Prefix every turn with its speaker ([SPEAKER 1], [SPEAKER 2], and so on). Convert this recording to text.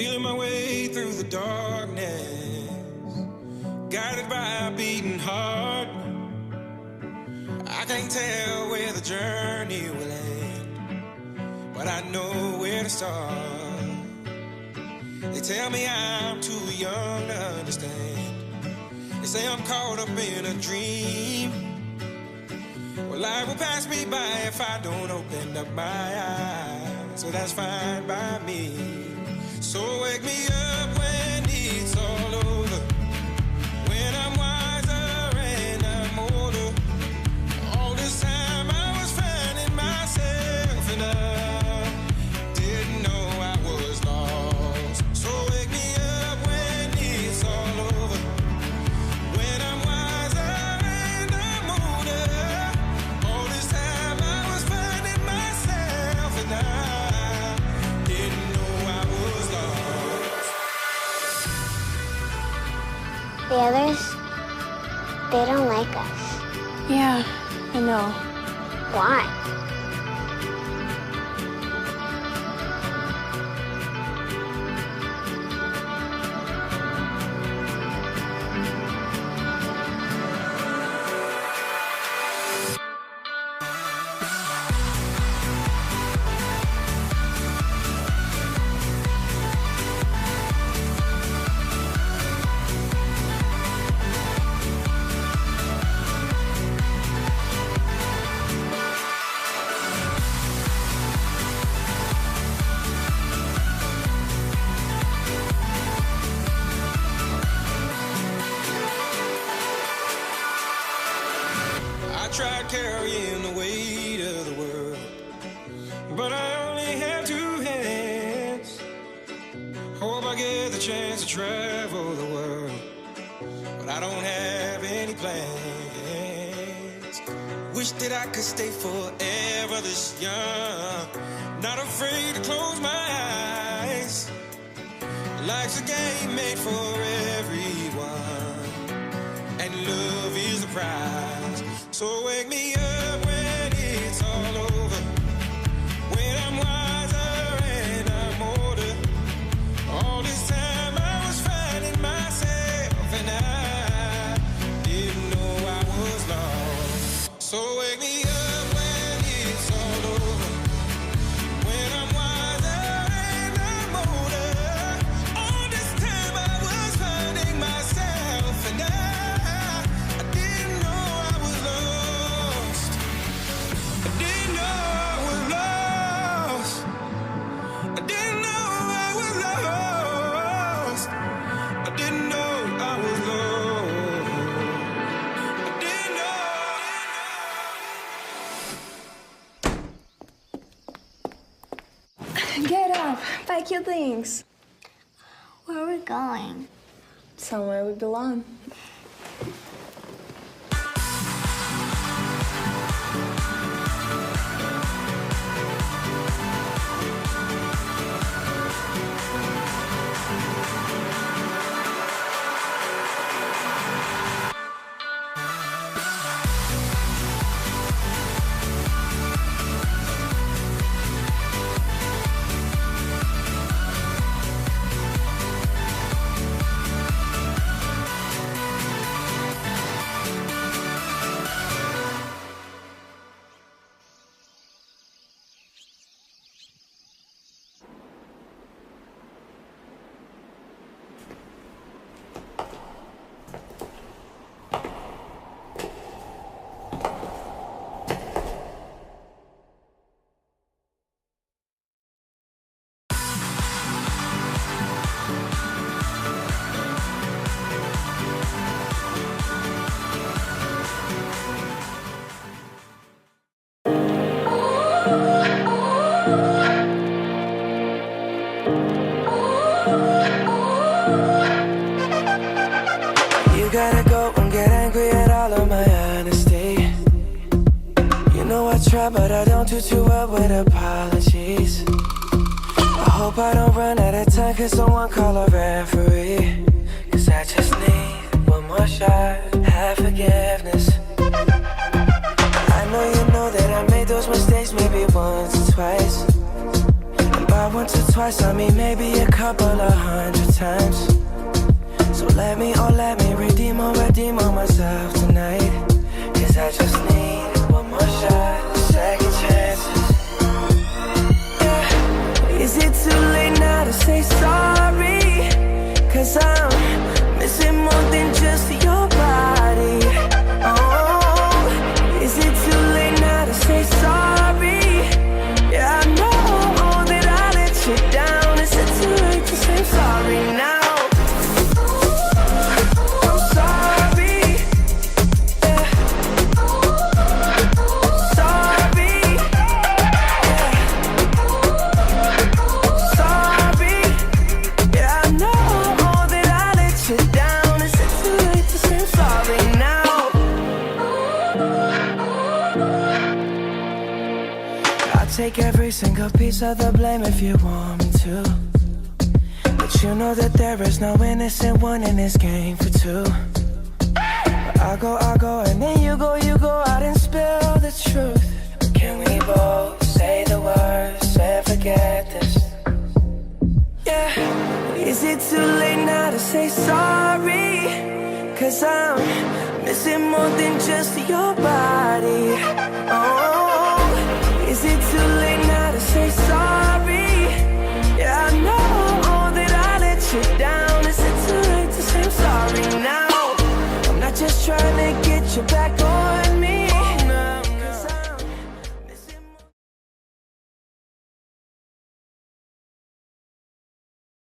[SPEAKER 1] Feeling my way through the darkness, guided by a beating heart. I can't tell where the journey will end, but I know where to start. They tell me I'm too young to understand. They say I'm caught up in a dream. Well, life will pass me by if I don't open up my eyes. So that's fine by me. So wake me up when it's all over, when I'm wiser and I'm older. All this time I was finding myself and I didn't know I was lost. So wake me up when it's all over, when I'm wiser and I'm older. All this time I was finding myself and I didn't know I was lost.
[SPEAKER 2] The others, they don't like us.
[SPEAKER 3] Yeah, I know.
[SPEAKER 2] Why?
[SPEAKER 1] I tried carrying the weight of the world, but I only have two hands. Hope I get the chance to travel the world, but I don't have any plans. Wish that I could stay forever this young, not afraid to close my eyes. Life's a game made for everyone, and love is the prize. So wake me up when it's all over, when I'm wiser and I'm older. All this time I was finding myself and I didn't know I was lost. So wake me up when it's all over, when I'm wiser and I'm older. All this time I was finding myself and I didn't know I was lost. I didn't know I was lost. I didn't know I was lost. I didn't know I was lost. I didn't know.
[SPEAKER 3] Get up, pack your things.
[SPEAKER 2] Where are we going?
[SPEAKER 3] Somewhere we belong.
[SPEAKER 4] You gotta go and get angry at all of my honesty. You know I try, but I don't do too well with apologies. I hope I don't run out of time, cause someone call a referee. Cause I just need one more shot, have forgiveness. I know you know that I made those mistakes maybe once or twice. And by once or twice, I mean maybe a couple of 100 times. So let me redeem on myself tonight. Cause I just need one more shot, second chances. Yeah. Is it too late now to say sorry? Cause I'm missing more than just your body. Oh, is it too late now to say sorry? Yeah, I know that I let you down. Is it too late to say sorry now? Take every single piece of the blame if you want me to. But you know that there is no innocent one in this game for two. But I go, and then you go out and spill the truth. Can we both say the words and forget this? Yeah. Is it too late now to say sorry? Cause I'm missing more than just your body. Oh,